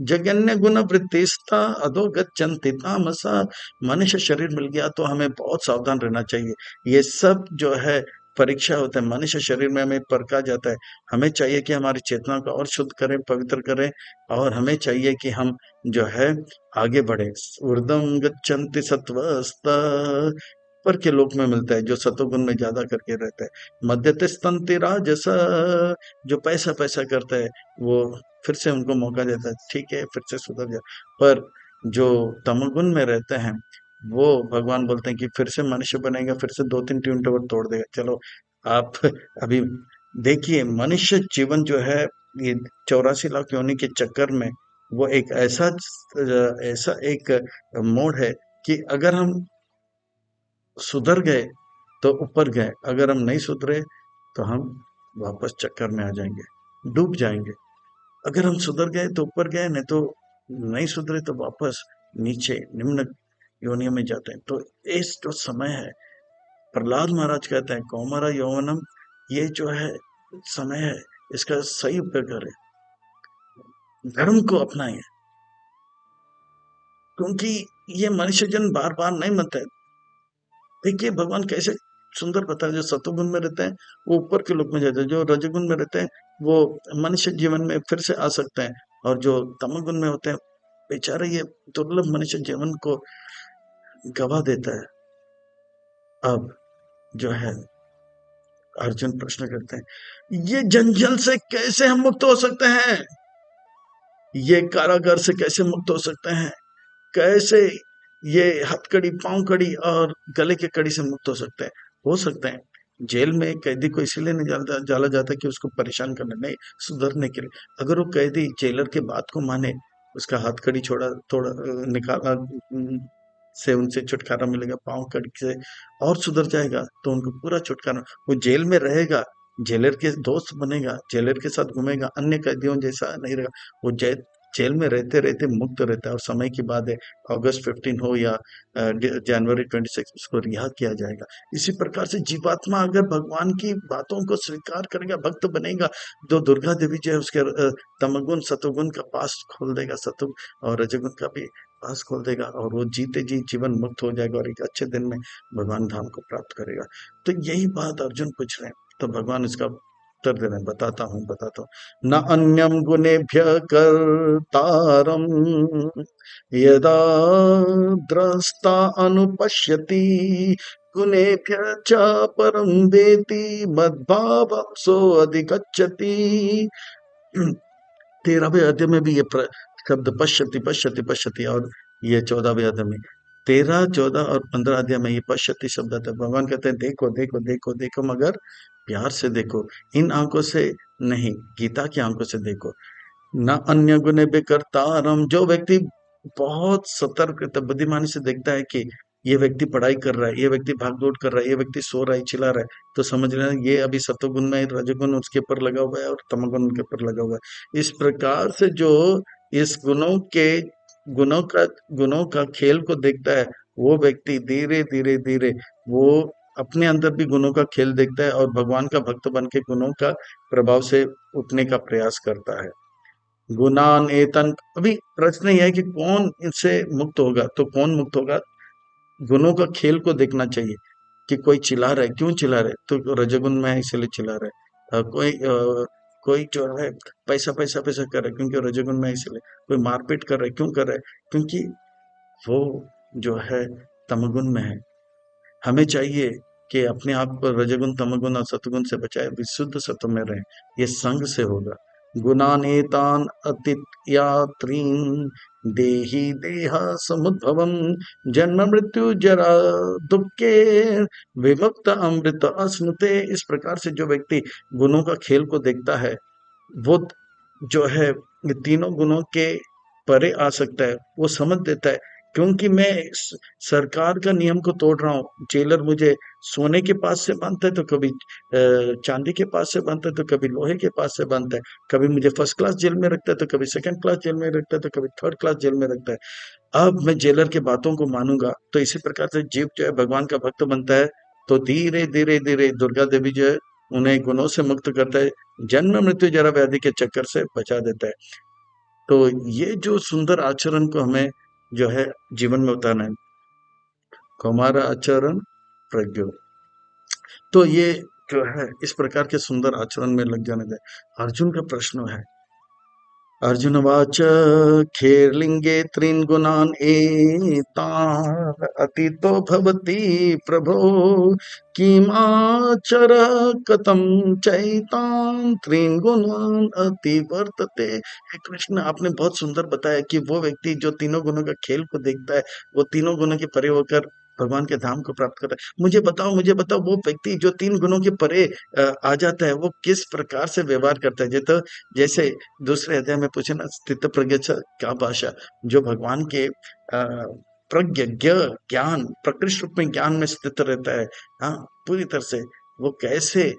जगन्य गुण वृत्तिस्था अधो गच्छन्ति तामसा। मनुष्य शरीर मिल गया तो हमें बहुत सावधान रहना चाहिए। ये सब जो है परीक्षा होता है, मनुष्य शरीर में हमें परखा जाता है। हमें चाहिए कि हमारी चेतना को और शुद्ध करें, पवित्र करें, और हमें चाहिए कि हम जो है आगे बढ़े। ऊर्ध्वं गच्छन्ति सत्त्वस्त, ऊपर के लोक में मिलता है जो सतोगुण में ज्यादा करके रहता है। मध्य तिष्ठन्ति राजस, जो पैसा पैसा करता है वो फिर से उनको मौका देता है, ठीक है फिर से सुधर जा। पर जो तमोगुण में रहते हैं वो भगवान बोलते हैं कि फिर से मनुष्य बनेगा, फिर से 2-3 ट्यून टावर तोड़ देगा। चलो आप अभी देखिए, मनुष्य जीवन जो है ये 84 लाख योनि के चक्कर में, वो एक ऐसा ऐसा एक मोड़ है कि अगर हम सुधर गए तो ऊपर गए, अगर हम नहीं सुधरे तो हम वापस चक्कर में आ जाएंगे, डूब जाएंगे। अगर हम सुधर गए तो ऊपर गए, नहीं तो नहीं सुधरे तो वापस नीचे निम्न योनियों में जाते हैं। तो इस जो समय है, प्रहलाद महाराज कहते हैं कौमारा यौवनम, ये जो है समय है, इसका सही उपयोग करें, धर्म को अपनाएं, क्योंकि ये मनुष्य जन बार बार नहीं मरते। देखिए भगवान कैसे सुंदर बताए, जो सतोगुण में रहते हैं वो ऊपर के लोक में जाते हैं, जो रजोगुण में रहते हैं वो मनुष्य जीवन में फिर से आ सकते हैं, और जो तमोगुण में होते हैं बेचारे ये दुर्लभ मनुष्य जीवन को गवा देता है। अब जो है अर्जुन प्रश्न करते हैं, ये जंजल से कैसे हम मुक्त हो सकते हैं, ये कारागार से कैसे मुक्त हो सकते हैं, कैसे ये हथकड़ी, पांव कड़ी और गले के कड़ी से मुक्त हो सकते हैं। जेल में कैदी को इसीलिए नहीं डाला जाता कि उसको परेशान करने, नहीं, सुधरने के लिए। अगर वो कैदी जेलर के बात को माने, उसका हथकड़ी छोड़ा, थोड़ा निकाला, से उनसे छुटकारा मिलेगा, पांव कड़ी से और सुधर जाएगा, तो उनको पूरा छुटकारा। वो जेल में रहेगा, जेलर के दोस्त बनेगा, जेलर के साथ घूमेगा, अन्य कैदियों जैसा नहीं रहेगा। वो जेल में रहते रहते मुक्त रहता है, और समय की बात है, अगस्त 15 हो या जनवरी 26 उसको रिहा किया जाएगा। इसी प्रकार से जीवात्मा अगर भगवान की बातों को स्वीकार करेगा, भक्त बनेगा, तो दुर्गा देवी जो है उसके तमगुण सतोगुण का पास खोल देगा, सतुग और रजोगुण का भी पास खोल देगा, और वो जीते जी जीवन मुक्त हो जाएगा, और एक अच्छे दिन में भगवान धाम को प्राप्त करेगा। तो यही बात अर्जुन पूछ रहे हैं, तो भगवान इसका उत्तर दे रहे हैं, बताता हूँ। न अन्यम गुणेभ्य कर्तारम यदा द्रष्टा अनुपश्यति गुणेभ्य च परम वेति मद्भावं सो अधिगच्छति। 13वें अध्याय में भी ये शब्द पश्यति पश्यति पश्यति, और ये 14वें अध्याय में, 13, 14 और 15 अध्याय में ये पश्यति शब्द आता है। भगवान कहते हैं देखो देखो देखो देखो, मगर प्यार से देखो, इन आंखों से नहीं, गीता की आंखों से देखो। न अन्य गुने बेकर्तारम, जो व्यक्ति बहुत सतर्क बुद्धिमानी से देखता है कि ये व्यक्ति पढ़ाई कर रहा है, ये व्यक्ति भागदौड़ कर रहा है, ये व्यक्ति सो रहा है, चिल्ला रहा है, तो समझ लेना ये अभी सतोगुण में, रजोगुण उसके ऊपर लगा हुआ है और तमोगुण उनके ऊपर लगा हुआ है। इस प्रकार से जो इस गुणों का खेल को देखता है, वो व्यक्ति धीरे धीरे धीरे वो अपने अंदर भी गुणों का खेल देखता है, और भगवान का भक्त बन के गुणों का प्रभाव से उठने का प्रयास करता है। गुणान एतन, अभी प्रश्न यह है कि कौन इनसे मुक्त होगा, तो कौन मुक्त होगा, गुणों का खेल को देखना चाहिए कि कोई चिल्ला रहा है, क्यों चिल्ला रहा है, तो रजोगुण में है इसलिए चिल्ला रहा है। कोई जो है पैसा पैसा पैसा कर रहा है, क्योंकि रजोगुण में है इसलिए। कोई मारपीट कर रहा है, क्यों कर रहा है, क्योंकि वो जो है तमगुण में है। हमें चाहिए कि अपने आप को रजोगुण तमगुण और सतगुण से बचाए, विशुद्ध सत्व में रहे, ये संग से होगा। गुणानेतान अतियात्रीन देहि देहा समुद्भवम जन्म मृत्यु जरा दुखे विमुक्त अमृत अश्नुते। इस प्रकार से जो व्यक्ति गुणों का खेल को देखता है, वो जो है ये तीनों गुणों के परे आ सकता है। वो समझ देता है, क्योंकि मैं सरकार का नियम को तोड़ रहा हूँ, जेलर मुझे सोने के पास से बांधता है, तो कभी चांदी के पास से बांधता है, तो कभी लोहे के पास से बांधता है, कभी मुझे फर्स्ट क्लास जेल में रखता है, तो कभी सेकंड क्लास जेल में रखता है, तो कभी थर्ड क्लास जेल में रखता है। अब मैं जेलर की बातों को मानूंगा, तो इसी प्रकार से जीव जो है भगवान का भक्त बनता है, तो धीरे धीरे धीरे दुर्गा देवी जो है उन्हें गुणों से मुक्त करता है, जन्म मृत्यु जरा व्याधि के चक्कर से बचा देता है। तो ये जो सुंदर आचरण को हमें जो है जीवन में उतारना है, हमारा आचरण प्रज्ञो, तो ये जो है इस प्रकार के सुंदर आचरण में लग जाने दे। अर्जुन का प्रश्न है, अर्जुन वाच खेर्लिंगे त्रीन् गुणान् एतान् अतीतो भवति प्रभो किमाचर कथं चैतान् त्रीन् गुणान् अतिवर्तते। हे कृष्ण, आपने बहुत सुंदर बताया कि वो व्यक्ति जो तीनों गुणों का खेल को देखता है, वो तीनों गुणों के परे होकर भगवान के धाम को प्राप्त करता है। मुझे बताओ वो व्यक्ति जो तीन गुणों के परे आ जाता है, वो किस प्रकार से व्यवहार करता है। जैसे दूसरे अध्याय में पूछे ना, स्थित प्रज्ञ क्या भाषा, जो भगवान के प्रज्ञ ज्ञान प्रकृष्ट रूप में ज्ञान में स्थित रहता है, हाँ, पूरी तरह से वो कैसे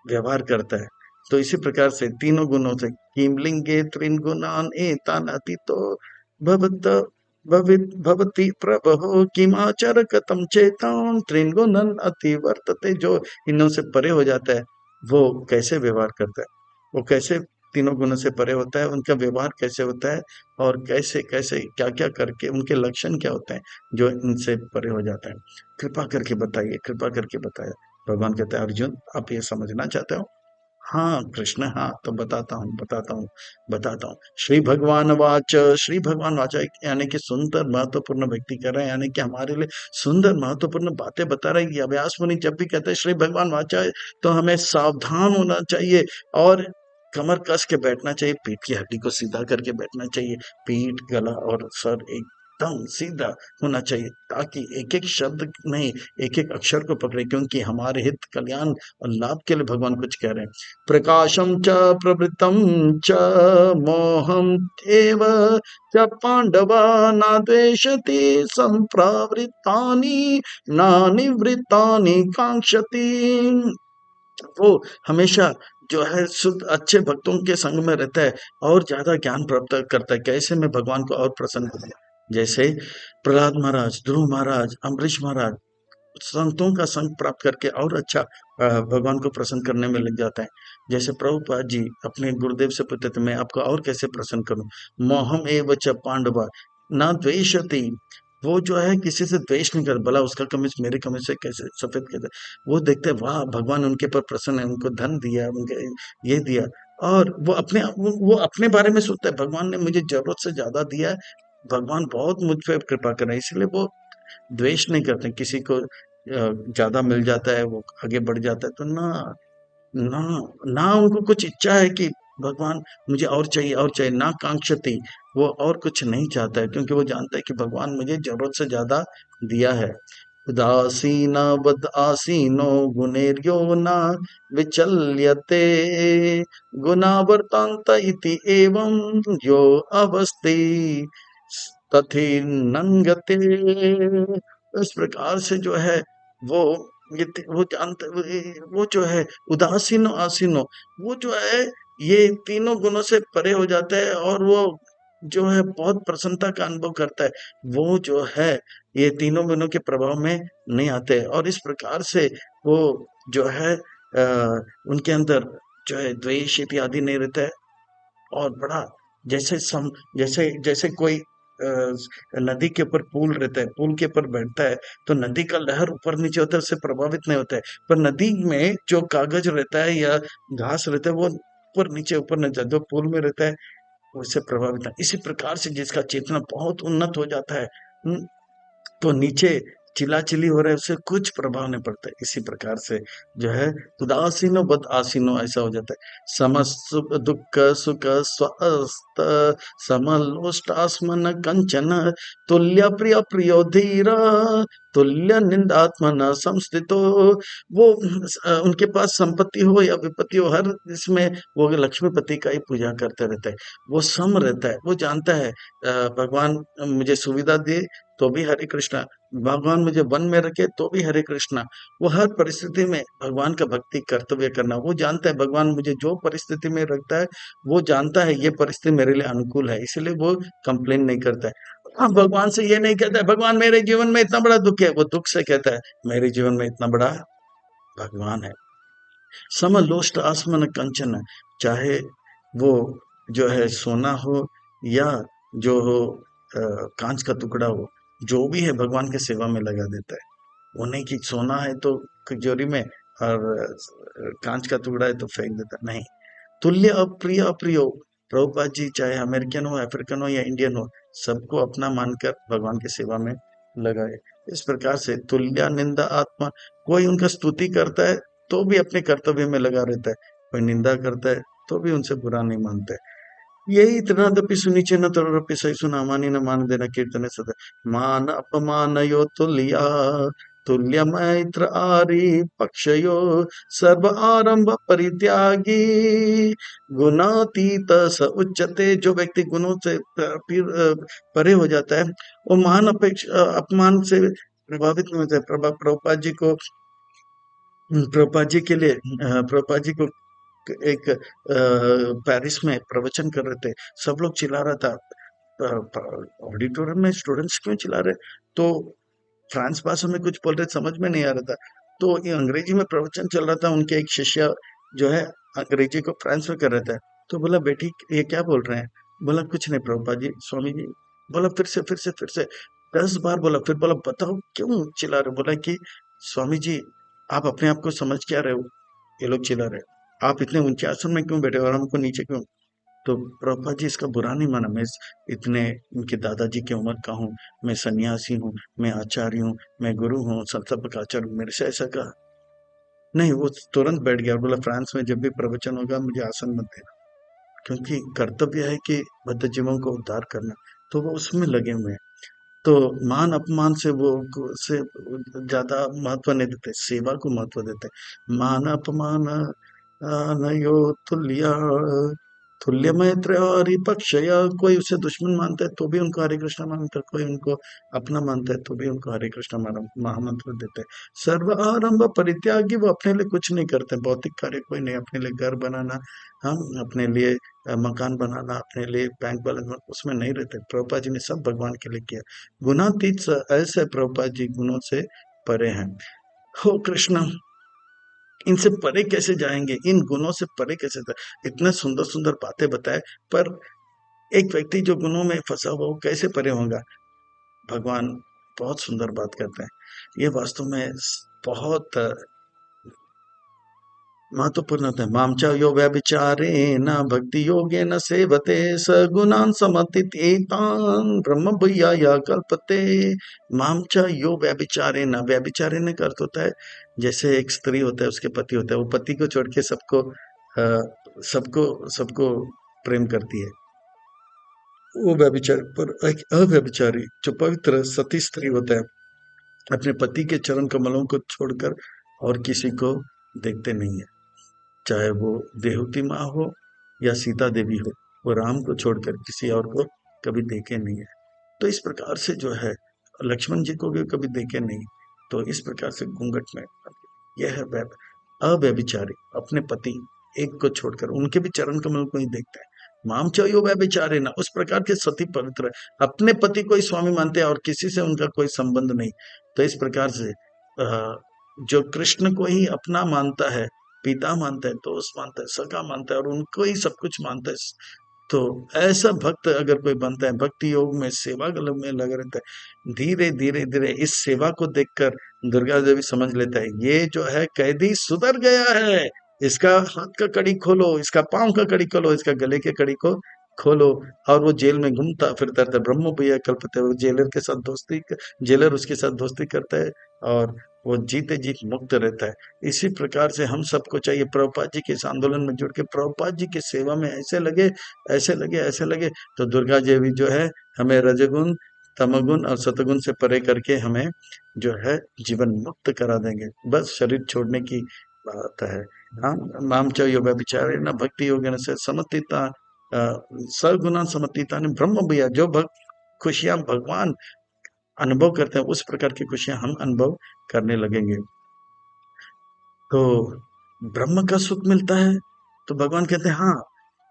व्यवहार करता है। तो इसी प्रकार से तीनों गुणों से किमलिंगे त्रिन गुणान एतान अतीतो भवत भवति प्रभो किमाचर कतम चेतां त्रिगुणन अति वर्तते। जो इनों से परे हो जाता है वो कैसे व्यवहार करता है, वो कैसे तीनों गुणों से परे होता है, उनका व्यवहार कैसे होता है, और कैसे कैसे क्या क्या करके उनके लक्षण क्या होते हैं जो इनसे परे हो जाता है। कृपा करके बताइए, कृपा करके बताइए। भगवान कहते हैं अर्जुन आप ये समझना चाहते हो? हाँ कृष्ण, हाँ तो बताता हूँ बताता हूँ बताता हूँ। श्री भगवान वाच, श्री भगवान वाचा यानी कि सुंदर महत्वपूर्ण व्यक्ति कर रहे हैं, यानी कि हमारे लिए सुंदर महत्वपूर्ण बातें बता रहे हैं। ये व्यास मुनि जब भी कहते हैं श्री भगवान वाचा है तो हमें सावधान होना चाहिए और कमर कस के बैठना चाहिए, पीठ की हड्डी को सीधा करके बैठना चाहिए, पीठ गला और सर एकदम सीधा होना चाहिए, ताकि एक एक शब्द नहीं एक एक अक्षर को पकड़े, क्योंकि हमारे हित कल्याण और लाभ के लिए भगवान कुछ कह रहे हैं। प्रकाशम च प्रवृत्तम च मोहम एव च पांडवा न द्वेषति संप्रावृत्तानि न निवृत्तानि कांक्षति। वो हमेशा जो है शुद्ध अच्छे भक्तों के संग में रहता है और ज्यादा ज्ञान प्राप्त करता है। कैसे मैं भगवान को और प्रसन्न कर दिया, जैसे प्रहलाद महाराज, ध्रुव महाराज, अम्बरीश महाराज संतों का संग प्राप्त करके और अच्छा भगवान को प्रसन्न करने में लग जाता है। जैसे प्रभुपाद जी अपने गुरुदेव से पूछते थे मैं आपको और कैसे प्रसन्न करूं। मोहम एव च पांडवा ना द्वेषति, वो जो है किसी से द्वेष नहीं करता, भला उसका कमीज मेरे कमीज से कैसे सफेद कैसे, वो देखते हैं वाह भगवान उनके पर प्रसन्न है, उनको धन दिया, उनके ये दिया, और वो अपने बारे में सोचता है भगवान ने मुझे जरूरत से ज्यादा दिया है, भगवान बहुत मुझ पे कृपा कर रहे हैं, इसलिए वो द्वेष नहीं करते। किसी को ज्यादा मिल जाता है वो आगे बढ़ जाता है तो ना ना ना उनको कुछ इच्छा है कि भगवान मुझे और चाहिए और चाहिए, ना कांक्षती, वो और कुछ नहीं चाहता है, क्योंकि वो जानता है कि भगवान मुझे जरूरत से ज्यादा दिया है। उदासीन वद आसीनो गुणेर्यो न विचल्यते गुणावर्तांत इति एवं यो अवस्थि तथि नंगते। इस प्रकार से जो है वो वो जानते वो जो है उदासीनो आसीनो, वो जो है ये तीनों गुणों से परे हो जाता है और वो जो है बहुत प्रसन्नता का अनुभव करता है। वो जो है ये तीनों गुणों के प्रभाव में नहीं आते, और इस प्रकार से वो जो है उनके अंदर जो है द्वेष इत्यादि नहीं रहता है। और बड़ा जैसे सम जैसे जैसे कोई नदी के ऊपर पुल रहता है, पुल के ऊपर बैठता है तो नदी का लहर ऊपर नीचे होता है, उससे प्रभावित नहीं होता है, पर नदी में जो कागज रहता है या घास रहता है वो ऊपर नीचे जो पुल में रहता है उससे प्रभावित है। इसी प्रकार से जिसका चेतना बहुत उन्नत हो जाता है तो नीचे चिल्ला-चिल्ली हो रहा है उससे कुछ प्रभाव नहीं पड़ता है। इसी प्रकार से जो है उदासीनो बद आसीनो ऐसा हो जाता है। समसुख दुःख सुख स्वस्थ समलोष्टास्मन कंचन तुल्य प्रिय प्रियो धीरा तुल्य निंदात्मन संस्थितो। वो उनके पास संपत्ति हो या विपत्ति हो हर इसमें वो लक्ष्मीपति का ही पूजा करते रहता है। वो सम रहता है, वो जानता है भगवान मुझे सुविधा दे तो भी हरे कृष्णा, भगवान मुझे वन में रखे तो भी हरे कृष्णा। वो हर परिस्थिति में भगवान का भक्ति कर्तव्य करना, वो जानता है भगवान मुझे जो परिस्थिति में रखता है वो जानता है ये परिस्थिति मेरे लिए अनुकूल है, इसलिए वो कंप्लेन नहीं करता है। हाँ भगवान से ये नहीं कहता है भगवान मेरे जीवन में इतना बड़ा दुख है, वो दुख से कहता है मेरे जीवन में इतना बड़ा भगवान है। समलोष्ट आसमन कंचन, चाहे वो जो है सोना हो या जो हो कांच का टुकड़ा हो, जो भी है भगवान के सेवा में लगा देता है। वो नहीं कि सोना है तो तिजोरी में और कांच का टुकड़ा है तो फेंक देता, नहीं। तुल्य अप्रिय अप्रियो, प्रभुपाद जी चाहे अमेरिकन हो अफ्रीकन हो या इंडियन हो सबको अपना मानकर भगवान की सेवा में लगाए। इस प्रकार से तुल्य निंदा आत्मा, कोई उनका स्तुति करता है तो भी अपने कर्तव्य में लगा रहता है, कोई निंदा करता है तो भी उनसे बुरा नहीं मानता है। यही तृणादपि सुनिचेन तरुरपि सहिष्णुनामानि न मान देना कीर्तने सदा मान अपमानयो तुल्या तुल्य मैत्र आरि पक्षयो सर्व आरंभ परित्यागी गुणातीत स उच्चते। जो व्यक्ति गुणों से परे हो जाता है वो महान अपमान से प्रभावित नहीं होता है। प्रभुपाद जी को प्रभुपाद जी के लिए प्रभुपाद जी को एक पेरिस में प्रवचन कर रहे थे, सब लोग चिल्ला रहा था ऑडिटोरियम में स्टूडेंट्स क्यों चिल्ला रहे? तो फ्रांस भाषा में कुछ बोल रहे, समझ में नहीं आ रहा था। तो ये अंग्रेजी में प्रवचन चल रहा था, उनके एक शिष्य जो है अंग्रेजी को फ्रांस में कर रहे थे। तो बोला, बेटी ये क्या बोल रहे हैं? बोला, कुछ नहीं प्रभुपाद जी, स्वामी जी। बोला, फिर से 10 बार बोला। फिर बोला, बताओ क्यों चिल्ला रहे? बोला कि स्वामी जी, आप अपने आप को समझ क्या रहे हो? ये लोग चिल्ला रहे, आप इतने ऊंचे आसन में क्यों बैठे हो और हमको नीचे क्यों? तो प्रभुपाद जी इसका बुरा नहीं माना, मैं इतने इनके दादाजी की उम्र का हूँ, मैं सन्यासी हूँ, मैं आचार्य हूँ, मैं गुरु हूँ, सब का आचार्य हूँ, मेरे से ऐसा कहा नहीं। वो तुरंत बैठ गया और बोला, फ्रांस में जब भी प्रवचन होगा मुझे आसन मत देना, क्योंकि कर्तव्य है कि बद्ध जीवों को उद्धार करना। तो वो उसमें लगे हुए हैं। तो मान अपमान से वो से ज्यादा महत्व नहीं देते, सेवा को महत्व देते। मान अपमान नयो तुल्य तुल्य मैत्र्य पक्षया। कोई उसे दुश्मन मानता है तो भी उनको हरे कृष्ण मानता है, कोई उनको अपना मानता है तो भी उनको हरे कृष्ण महामंत्र देते हैं। सर्व आरंभ परित्यागी, वो अपने लिए कुछ नहीं करते, भौतिक कार्य कोई नहीं, अपने लिए घर बनाना, हम अपने लिए मकान बनाना, अपने लिए बैंक बैलेंस, उसमें नहीं रहते। प्रभुपाद जी ने सब भगवान के लिए किया। गुणातीत ऐसे प्रभुपाद जी गुणों से परे हैं। हो कृष्ण, इनसे परे कैसे जाएंगे? इन गुणों से परे कैसे जाए? इतने सुंदर सुंदर बातें बताए, पर एक व्यक्ति जो गुणों में फंसा हुआ वो कैसे परे होगा? भगवान बहुत सुंदर बात करते हैं। ये वास्तव में बहुत महत्वपूर्ण होता है। मामचा यो व्यभिचारेण भक्ति योगेन सेवते सगुणान् समतीतेतान् ब्रह्म भूयाय कल्पते। मामचा यो व्यभिचारेण, व्यभिचारेण का अर्थ होता है जैसे एक स्त्री होता है, उसके पति होता है, वो पति को छोड़ के सबको सबको सबको प्रेम करती है, वो व्यभिचार। पर एक अव्यभिचारी जो पवित्र सती स्त्री होता है, अपने पति के चरण कमलों को छोड़कर और किसी को देखते नहीं है, चाहे वो देवकी माँ हो या सीता देवी हो, वो राम को छोड़कर किसी और को कभी देखे नहीं है। तो इस प्रकार से जो है लक्ष्मण जी को भी कभी देखे नहीं। तो इस प्रकार से घूंघट में यह है अव्यभिचारी, अपने पति एक को छोड़कर उनके भी चरण कमल को ही देखते हैं। माम चयो व्यभिचारे ना, उस प्रकार के सती पवित्र अपने पति को ही स्वामी मानते हैं और किसी से उनका कोई संबंध नहीं। तो इस प्रकार से जो कृष्ण को ही अपना मानता है, पिता मानता है, दोस्त मानता है, सखा मानता है और उनको ही सब कुछ मानता है, तो ऐसा भक्त अगर कोई बनता है, भक्ति योग में सेवा में लगा रहता है, धीरे धीरे धीरे इस सेवा को देखकर दुर्गा देवी समझ लेता है, ये जो है कैदी सुधर गया है, इसका हाथ का कड़ी खोलो, इसका पांव का कड़ी खोलो, इसका गले के कड़ी को खोलो। और वो जेल में घूमता फिरता रहता है, ब्रह्म भैया कल्पते हुए जेलर के साथ दोस्ती, जेलर उसके साथ दोस्ती करता है और वो जीते जीत मुक्त रहता है। इसी प्रकार से हम सबको चाहिए प्रभुपाद जी के इस आंदोलन में जुड़ के प्रभुपाद जी की सेवा में ऐसे लगे तो दुर्गा देवी जो है हमें रजगुण, तमगुण और सतगुण से परे करके हमें जो है जीवन मुक्त करा देंगे। बस शरीर छोड़ने की बात है। हाँ, माम च योग विचारे न भक्ति योग से समतिता सगुणा समतिता ने ब्रह्म भैया, जो भक्त खुशियां भगवान अनुभव करते हैं उस प्रकार की खुशियां हम अनुभव करने लगेंगे। तो ब्रह्म का सुख मिलता है। तो भगवान कहते हैं हाँ,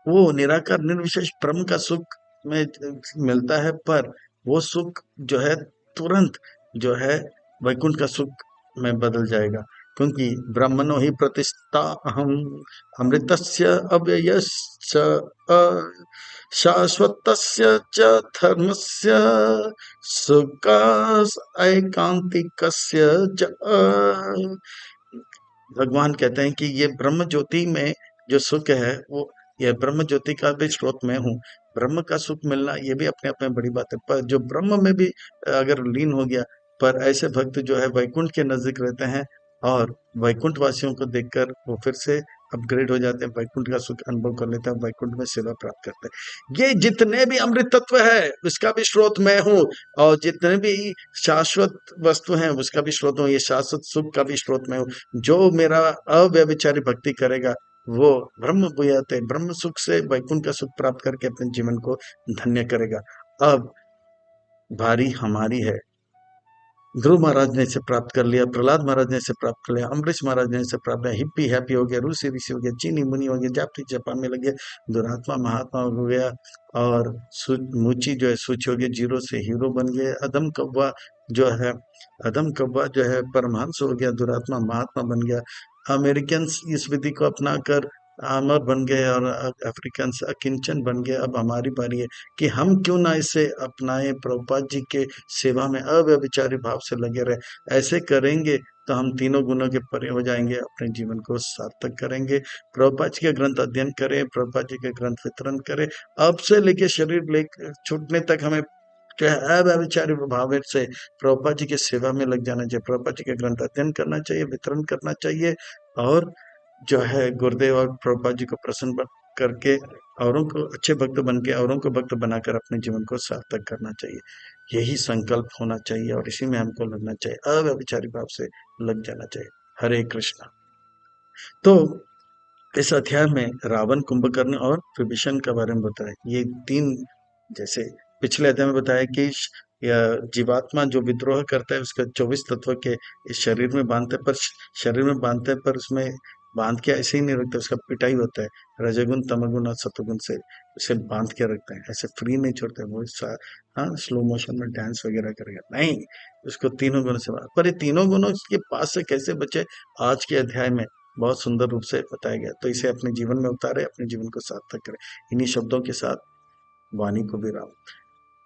वो निराकार निर्विशेष ब्रह्म का सुख में मिलता है, पर वो सुख जो है तुरंत जो है वैकुंठ का सुख में बदल जाएगा, क्योंकि ब्रह्मणो ही प्रतिष्ठा अहम अमृतस्य अव्ययस्य शाश्वतस्य च धर्मस्य सुख ऐकांतिकस्य च। भगवान कहते हैं कि ये ब्रह्म ज्योति में जो सुख है वो, यह ब्रह्म ज्योति का भी स्रोत मैं हूँ। ब्रह्म का सुख मिलना ये भी अपने आप में बड़ी बात है, पर जो ब्रह्म में भी अगर लीन हो गया, पर ऐसे भक्त जो है वैकुंठ के नजदीक रहते हैं और वैकुंठ वासियों को देखकर वो फिर से अपग्रेड हो जाते हैं, वैकुंठ का सुख अनुभव कर लेते हैं, वैकुंठ में सेवा प्राप्त करते हैं। ये जितने भी अमृत तत्व है उसका भी स्रोत मैं हूँ, और जितने भी शाश्वत वस्तु हैं उसका भी स्रोत हूँ, ये शाश्वत सुख का भी स्रोत मैं हूँ। जो मेरा अव्यभिचारी भक्ति करेगा वो ब्रह्म भूयाते, ब्रह्म सुख से वैकुंठ का सुख प्राप्त करके अपने जीवन को धन्य करेगा। अब बारी हमारी है ध्रुव महाराज ने इसे प्राप्त कर लिया, प्रहलाद महाराज ने इसे प्राप्त कर लिया, अम्बरीश महाराज ने इसे प्राप्त किया, हिप्पी हैप्पी हो गया, रूसी ऋषि हो गया, चीनी मुनि हो गया, जापती जापान में लग गया, दुरात्मा महात्मा हो गया, और मुची जो है सूची हो गया, जीरो से हीरो बन गए, अदम कौवा जो है परमहंस हो गया, दुरात्मा महात्मा बन गया, अमेरिकन इस विधि को अपनाकर अमर बन गए, और अफ्रीकन अकिंचन बन गए। अब हमारी बारी है कि हम क्यों ना इसे अपनाएं, प्रभुपाद जी के सेवा में अव्यभिचारी भाव से लगे रहे। ऐसे करेंगे तो हम तीनों गुणों के परे हो जाएंगे, अपने जीवन को सार्थक करेंगे। प्रभुपाद जी के ग्रंथ अध्ययन करें, प्रभुपाद जी के ग्रंथ वितरण करें। अब से लेके शरीर ले छूटने तक हमें जो है अव्यभिचारी भाव से प्रभुपाद जी की सेवा में लग जाना चाहिए, प्रभुपाद जी के ग्रंथ अध्ययन करना चाहिए, वितरण करना चाहिए, और जो है गुरुदेव और प्रभुपाद जी को प्रसन्न करके औरों को अच्छे भक्त बन के औरों को भक्त बनाकर अपने जीवन को सार्थक करना चाहिए। यही संकल्प होना चाहिए और इसी में हमको लगना चाहिए, अव्यभिचारी भाव से लग जाना चाहिए। हरे कृष्णा। तो इस अध्याय में रावण, कुंभकर्ण और विभीषण के बारे में बताया। ये तीन, जैसे पिछले अध्याय में बताया कि या जीवात्मा जो विद्रोह करता है उसका 24 तत्व के इस शरीर में बांधते, पर शरीर में बांधते पर उसमें बांध के ऐसे ही नहीं रखते, उसका पिटाई होता है रजोगुण तमोगुण और सतोगुण से, उसे बांध के रखते हैं, ऐसे फ्री नहीं छोड़ते। वो हाँ, स्लो मोशन में डांस वगैरह करेगा नहीं, उसको तीनों गुणों से पर ये तीनों गुणों के पास से कैसे बचे, आज के अध्याय में बहुत सुंदर रूप से बताया गया। तो इसे अपने जीवन में उतारे, अपने जीवन को सार्थक करें। इन्हीं शब्दों के साथ वाणी को विराम।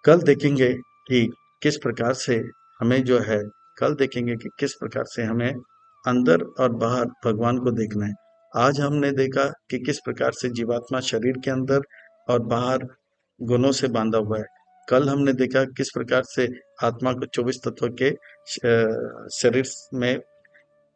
कल देखेंगे कि किस प्रकार से हमें जो है, कल देखेंगे कि किस प्रकार से हमें अंदर और बाहर भगवान को देखना है। आज हमने देखा कि किस प्रकार से जीवात्मा शरीर के अंदर और बाहर गुणों से बांधा हुआ है। कल हमने देखा किस प्रकार से आत्मा को 24 तत्व के शरीर में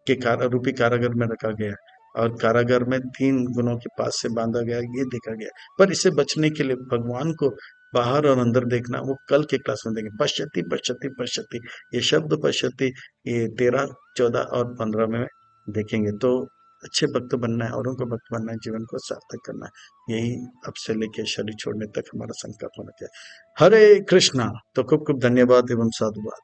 के रूपी कारागर में रखा गया, और कारागर में 3 गुणों के पास से बांधा गया, ये देखा गया। पर इससे बचने के लिए भगवान को बाहर और अंदर देखना, वो कल के क्लास में देखेंगे। पश्यति पश्यति पश्यति, ये शब्द पश्यति, ये 13, 14 और 15 में देखेंगे। तो अच्छे भक्त बनना है, औरों को भक्त बनना है, जीवन को सार्थक करना है, यही अब से लेके शरीर छोड़ने तक हमारा संकल्प होना चाहिए। हरे कृष्णा। तो खूब खूब धन्यवाद एवं साधुवाद।